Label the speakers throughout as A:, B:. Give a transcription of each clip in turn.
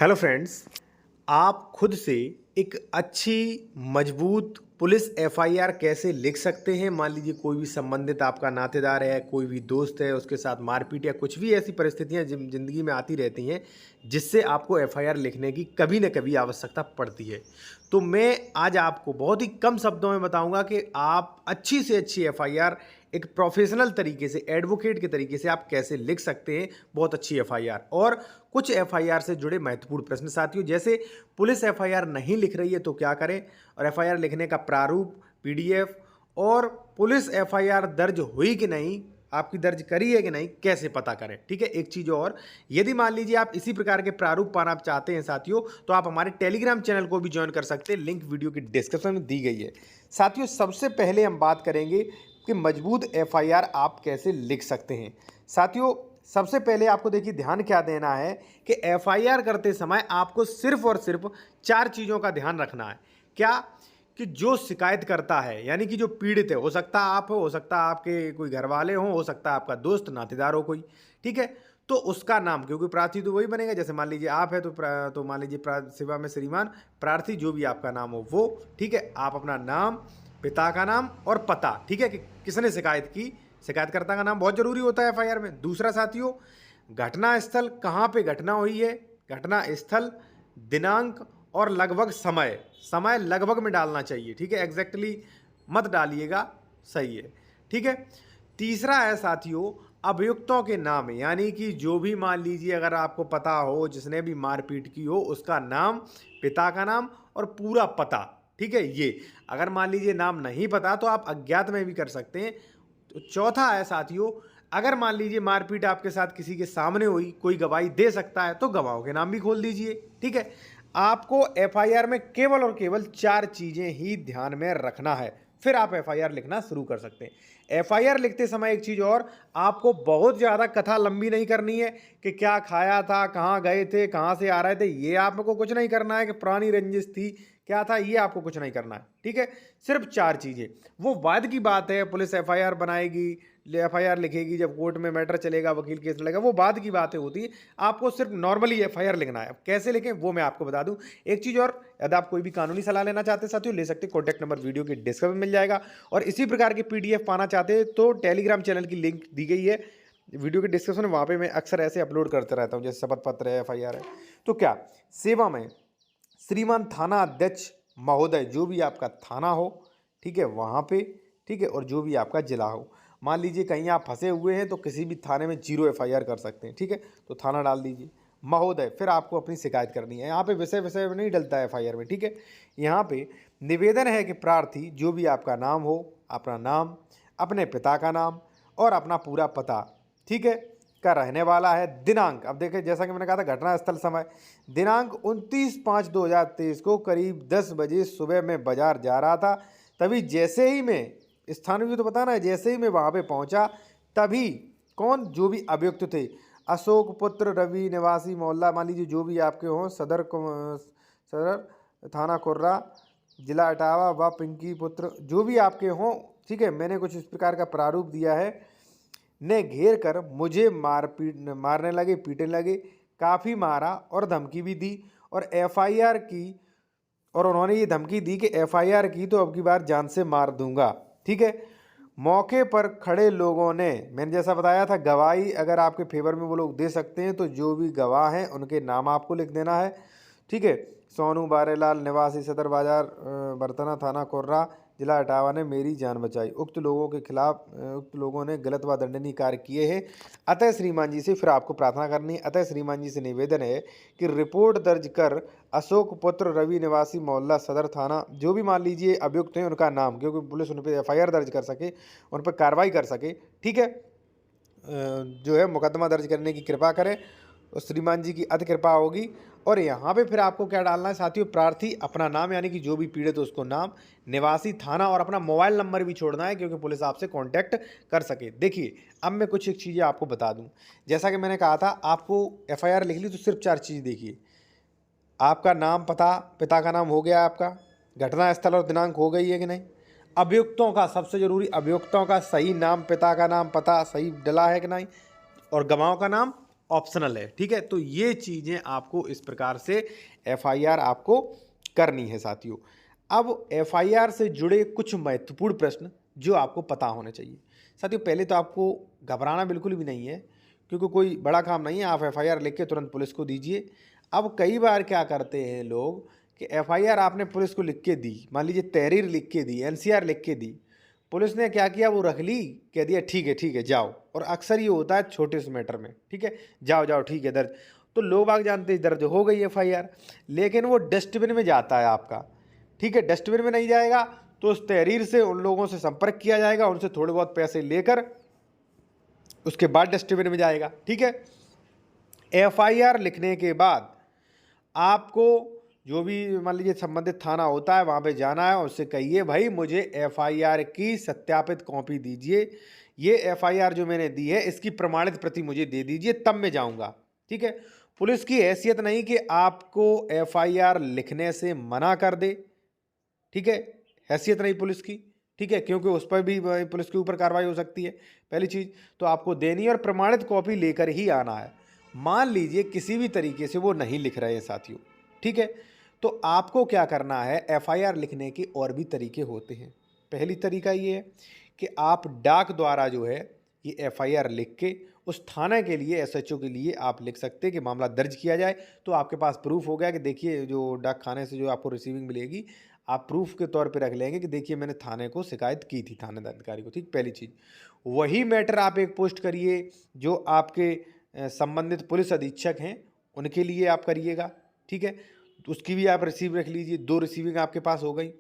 A: Hello friends, आप खुद से एक अच्छी मजबूत पुलिस एफआईआर कैसे लिख सकते हैं। मान लीजिए कोई भी संबंधित आपका नातेदार है, कोई भी दोस्त है, उसके साथ मारपीट या कुछ भी ऐसी परिस्थितियां जिंदगी में आती रहती हैं जिससे आपको एफआईआर लिखने की कभी न कभी आवश्यकता पड़ती है। तो मैं आज आपको बहुत ही कम शब्दों में बताऊंगा कि आप अच्छी से अच्छी एफआईआर एक प्रोफेशनल तरीके से, एडवोकेट के तरीके से आप कैसे लिख सकते हैं बहुत अच्छी एफआईआर। और कुछ एफआईआर से जुड़े महत्वपूर्ण प्रश्न साथियों, जैसे पुलिस एफआईआर नहीं लिख रही है तो क्या करें, और एफआईआर लिखने का प्रारूप, पीडीएफ, और पुलिस एफआईआर दर्ज हुई कि नहीं, आपकी दर्ज करी है कि नहीं, कैसे पता करें। ठीक है, एक चीज़ और, यदि मान लीजिए आप इसी प्रकार के प्रारूप पाना चाहते हैं साथियों, तो आप हमारे टेलीग्राम चैनल को भी ज्वाइन कर सकते हैं। लिंक वीडियो की डिस्क्रिप्शन में दी गई है। साथियों, सबसे पहले हम बात करेंगे कि मजबूत एफआईआर आप कैसे लिख सकते हैं। साथियों, सबसे पहले आपको देखिए ध्यान क्या देना है कि एफआईआर करते समय आपको सिर्फ और सिर्फ 4 चीज़ों का ध्यान रखना है। क्या? कि जो शिकायत करता है, यानी कि जो पीड़ित है, हो सकता है आप हो सकता है आपके कोई घर वाले हो सकता है आपका दोस्त नातेदार हो कोई। ठीक है, तो उसका नाम, क्योंकि प्रार्थी तो वही बनेगा। जैसे मान लीजिए आप है तो मान लीजिए सेवा में श्रीमान प्रार्थी, जो भी आपका नाम हो वो। ठीक है, आप अपना नाम, पिता का नाम और पता, ठीक है, कि किसने शिकायत की, शिकायतकर्ता का नाम बहुत जरूरी होता है एफआईआर में। दूसरा साथियों, घटना स्थल, कहाँ पे घटना हुई है, घटना स्थल, दिनांक और लगभग समय, समय लगभग में डालना चाहिए। ठीक है, एग्जैक्टली मत डालिएगा, सही है। ठीक है, तीसरा है साथियों अभियुक्तों के नाम, यानी कि जो भी मान लीजिए अगर आपको पता हो जिसने भी मारपीट की हो उसका नाम, पिता का नाम और पूरा पता। ठीक है, ये अगर मान लीजिए नाम नहीं पता तो आप अज्ञात में भी कर सकते हैं। तो चौथा है साथियों, अगर मान लीजिए मारपीट आपके साथ किसी के सामने हुई, कोई गवाही दे सकता है तो गवाहों के नाम भी खोल दीजिए। ठीक है, आपको एफआईआर में केवल और केवल 4 चीजें ही ध्यान में रखना है, फिर आप एफआईआर लिखना शुरू कर सकते हैं। एफआईआर लिखते समय एक चीज और, आपको बहुत ज्यादा कथा लंबी नहीं करनी है कि क्या खाया था, कहाँ गए थे, कहाँ से आ रहे थे, ये आपको कुछ नहीं करना है। कि पुरानी रंजिश थी, क्या था, ये आपको कुछ नहीं करना है। ठीक है, सिर्फ 4 चीजें। वो बाद की बात है, पुलिस एफआईआर बनाएगी, एफआईआर लिखेगी, जब कोर्ट में मैटर चलेगा, वकील केस लड़ेगा, वो बाद की बातें होती है। आपको सिर्फ नॉर्मली एफआईआर लिखना है। कैसे लिखें वो मैं आपको बता दूं। एक चीज और, यदि आप कोई भी कानूनी सलाह लेना चाहते हैं साथियों, ले सकते हैं। कॉन्टैक्ट नंबर वीडियो के डिस्क्रिप्शन में मिल जाएगा। और इसी प्रकार की पीडीएफ पाना चाहते हैं तो टेलीग्राम चैनल की लिंक दी गई है वीडियो के डिस्क्रिप्शन में, वहाँ पे मैं अक्सर ऐसे अपलोड करता रहता हूँ, जैसे शपथ पत्र है, एफआईआर है। तो क्या सेवा में श्रीमान थाना अध्यक्ष महोदय, जो भी आपका थाना हो, ठीक है, वहाँ पे, ठीक है, और जो भी आपका जिला हो। मान लीजिए कहीं आप फंसे हुए हैं तो किसी भी थाने में 0 एफआईआर कर सकते हैं। ठीक है, तो थाना डाल दीजिए, महोदय, फिर आपको अपनी शिकायत करनी है। यहाँ पे विषय विषय में नहीं डलता है एफआईआर में। ठीक है, यहाँ पे निवेदन है कि प्रार्थी, जो भी आपका नाम हो, अपना नाम, अपने पिता का नाम और अपना पूरा पता, ठीक है, का रहने वाला है। दिनांक, अब देखें जैसा कि मैंने कहा था घटना स्थल समय, दिनांक 29/5/2023 को करीब 10 बजे सुबह में बाजार जा रहा था। तभी जैसे ही मैं, स्थान भी तो बताना है, जैसे ही मैं वहाँ पे पहुँचा तभी कौन, जो भी अभियुक्त थे, अशोक पुत्र रवि निवासी मोहल्ला, मान लीजिए जो भी आपके हों, सदर थाना कुर्रा, जिला इटावा, व पिंकी पुत्र, जो भी आपके हों, ठीक है, मैंने कुछ इस प्रकार का प्रारूप दिया है, ने घेर कर मुझे मारने लगे, पीटने लगे, काफ़ी मारा और धमकी भी दी। और एफआईआर की, और उन्होंने ये धमकी दी कि एफआईआर की तो अब की बार जान से मार दूंगा। ठीक है, मौके पर खड़े लोगों ने, मैंने जैसा बताया था, गवाही अगर आपके फेवर में वो लोग दे सकते हैं तो जो भी गवाह हैं उनके नाम आपको लिख देना है। ठीक है, सोनू बारेलाल निवासी सदर बाजार बरतना थाना कुर्रा जिला इटावा ने मेरी जान बचाई। उक्त लोगों के खिलाफ उक्त लोगों ने गलत व दंडनीय कार्य किए हैं। अतः श्रीमान जी से, फिर आपको प्रार्थना करनी है, अतः श्रीमान जी से निवेदन है कि रिपोर्ट दर्ज कर अशोक पुत्र रवि निवासी मोहल्ला सदर थाना, जो भी मान लीजिए अभियुक्त हैं उनका नाम, क्योंकि पुलिस उन पर एफआईआर दर्ज कर सके, उन पर कार्रवाई कर सके। ठीक है, जो है मुकदमा दर्ज करने की कृपा करें, और श्रीमान जी की अति कृपा होगी। और यहाँ पे फिर आपको क्या डालना है साथियों, प्रार्थी अपना नाम, यानी कि जो भी पीड़ित है उसको नाम, निवासी थाना और अपना मोबाइल नंबर भी छोड़ना है, क्योंकि पुलिस आपसे कांटेक्ट कर सके। देखिए, अब मैं कुछ एक चीज़ें आपको बता दूं। जैसा कि मैंने कहा था, आपको एफआईआर लिख ली तो सिर्फ 4 चीज़ देखिए, आपका नाम, पता, पिता का नाम हो गया आपका, घटना स्थल और दिनांक हो गई है कि नहीं, अभियुक्तों का, सबसे जरूरी अभियुक्तों का सही नाम, पिता का नाम, पता सही डला है कि नहीं, और गवाहों का नाम ऑप्शनल है, ठीक है। तो ये चीज़ें आपको इस प्रकार से एफआईआर आपको करनी है साथियों। अब एफआईआर से जुड़े कुछ महत्वपूर्ण प्रश्न जो आपको पता होने चाहिए। साथियों पहले तो आपको घबराना बिल्कुल भी नहीं है, क्योंकि कोई बड़ा काम नहीं है, आप एफआईआर लिख के तुरंत पुलिस को दीजिए। अब कई बार क्या करते हैं लोग कि एफआईआर आपने पुलिस को लिख के दी, मान लीजिए तहरीर लिख के दी, एनसीआर लिख के दी, पुलिस ने क्या किया, वो रख ली, कह दिया ठीक है जाओ। और अक्सर ये होता है छोटे से मैटर में, ठीक है, जाओ जाओ ठीक है दर्ज। तो लोग बाग जानते हैं दर्ज हो गई एफआईआर, लेकिन वो डस्टबिन में जाता है आपका, ठीक है। डस्टबिन में नहीं जाएगा तो उस तहरीर से उन लोगों से संपर्क किया जाएगा, उनसे थोड़े बहुत पैसे लेकर उसके बाद डस्टबिन में जाएगा, ठीक है। एफआईआर लिखने के बाद आपको जो भी मान लीजिए संबंधित थाना होता है वहाँ पे जाना है, उससे कहिए भाई मुझे एफआईआर की सत्यापित कॉपी दीजिए, ये एफआईआर जो मैंने दी है इसकी प्रमाणित प्रति मुझे दे दीजिए, तब मैं जाऊँगा, ठीक है। पुलिस की हैसियत नहीं कि आपको एफआईआर लिखने से मना कर दे, ठीक है, हैसियत नहीं पुलिस की, ठीक है, क्योंकि उस पर भी पुलिस के ऊपर कार्रवाई हो सकती है। पहली चीज़ तो आपको देनी है और प्रमाणित कॉपी लेकर ही आना है। मान लीजिए किसी भी तरीके से वो नहीं लिख रहे हैं साथियों, ठीक है, तो आपको क्या करना है, एफआईआर लिखने के और भी तरीके होते हैं। पहली तरीका ये है कि आप डाक द्वारा जो है ये एफआईआर लिख के उस थाना के लिए, एसएचओ के लिए आप लिख सकते हैं कि मामला दर्ज किया जाए। तो आपके पास प्रूफ हो गया कि देखिए जो डाक खाने से जो आपको रिसीविंग मिलेगी, आप प्रूफ के तौर पे रख लेंगे कि देखिए मैंने थाने को शिकायत की थी, थानेदार अधिकारी को, ठीक। पहली चीज़ वही मैटर आप एक पोस्ट करिए जो आपके संबंधित पुलिस अधीक्षक हैं उनके लिए आप करिएगा, ठीक है। तो उसकी भी आप रिसीव रख लीजिए, 2 रिसीविंग आपके पास हो गई।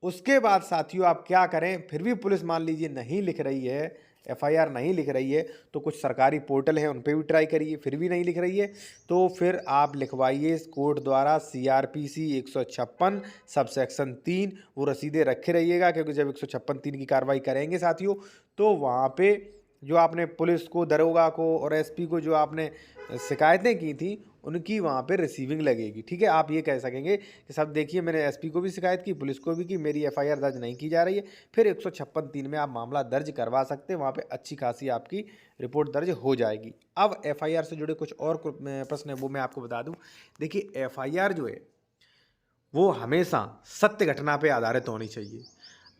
A: उसके बाद साथियों आप क्या करें, फिर भी पुलिस मान लीजिए नहीं लिख रही है, एफआईआर नहीं लिख रही है, तो कुछ सरकारी पोर्टल हैं उन पे भी ट्राई करिए, फिर भी नहीं लिख रही है तो फिर आप लिखवाइए कोर्ट द्वारा सीआरपीसी 156 सबसेक्शन 3, वो रसीदें रखे रहिएगा, क्योंकि जब 156(3) की कार्रवाई करेंगे साथियों तो वहाँ पे जो आपने पुलिस को, दरोगा को और एसपी को जो आपने शिकायतें की थी उनकी वहाँ पे रिसीविंग लगेगी, ठीक है। आप ये कह सकेंगे कि साहब देखिए मैंने एसपी को भी शिकायत की, पुलिस को भी की, मेरी एफआईआर दर्ज नहीं की जा रही है, फिर 156(3) में आप मामला दर्ज करवा सकते हैं, वहाँ पे अच्छी खासी आपकी रिपोर्ट दर्ज हो जाएगी। अब एफआईआर से जुड़े कुछ और प्रश्न है वो मैं आपको बता दूँ। देखिए एफआईआर जो है वो हमेशा सत्य घटना पर आधारित होनी चाहिए।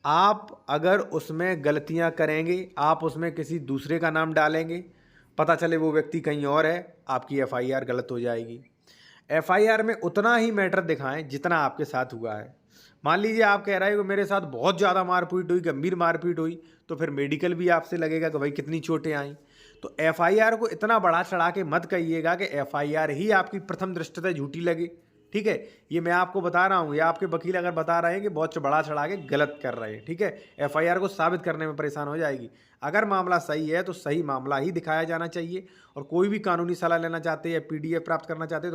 A: आप अगर उसमें गलतियां करेंगे, आप उसमें किसी दूसरे का नाम डालेंगे, पता चले वो व्यक्ति कहीं और है, आपकी एफआईआर गलत हो जाएगी। एफआईआर में उतना ही मैटर दिखाएं जितना आपके साथ हुआ है। मान लीजिए आप कह रहे हो कि मेरे साथ बहुत ज़्यादा मारपीट हुई, गंभीर मारपीट हुई, तो फिर मेडिकल भी आपसे लगेगा कि भाई कितनी चोटें आई। तो एफआईआर को इतना बढ़ा चढ़ा के मत कहिएगा कि एफआईआर ही आपकी प्रथम दृष्टया झूठी लगे, ठीक है। ये मैं आपको बता रहा हूँ, ये आपके वकील अगर बता रहे हैं कि बहुत बड़ा चढ़ा के गलत कर रहे हैं, ठीक है, एफआईआर को साबित करने में परेशान हो जाएगी। अगर मामला सही है तो सही मामला ही दिखाया जाना चाहिए। और कोई भी कानूनी सलाह लेना चाहते हैं या पीडीएफ प्राप्त करना चाहते हैं तो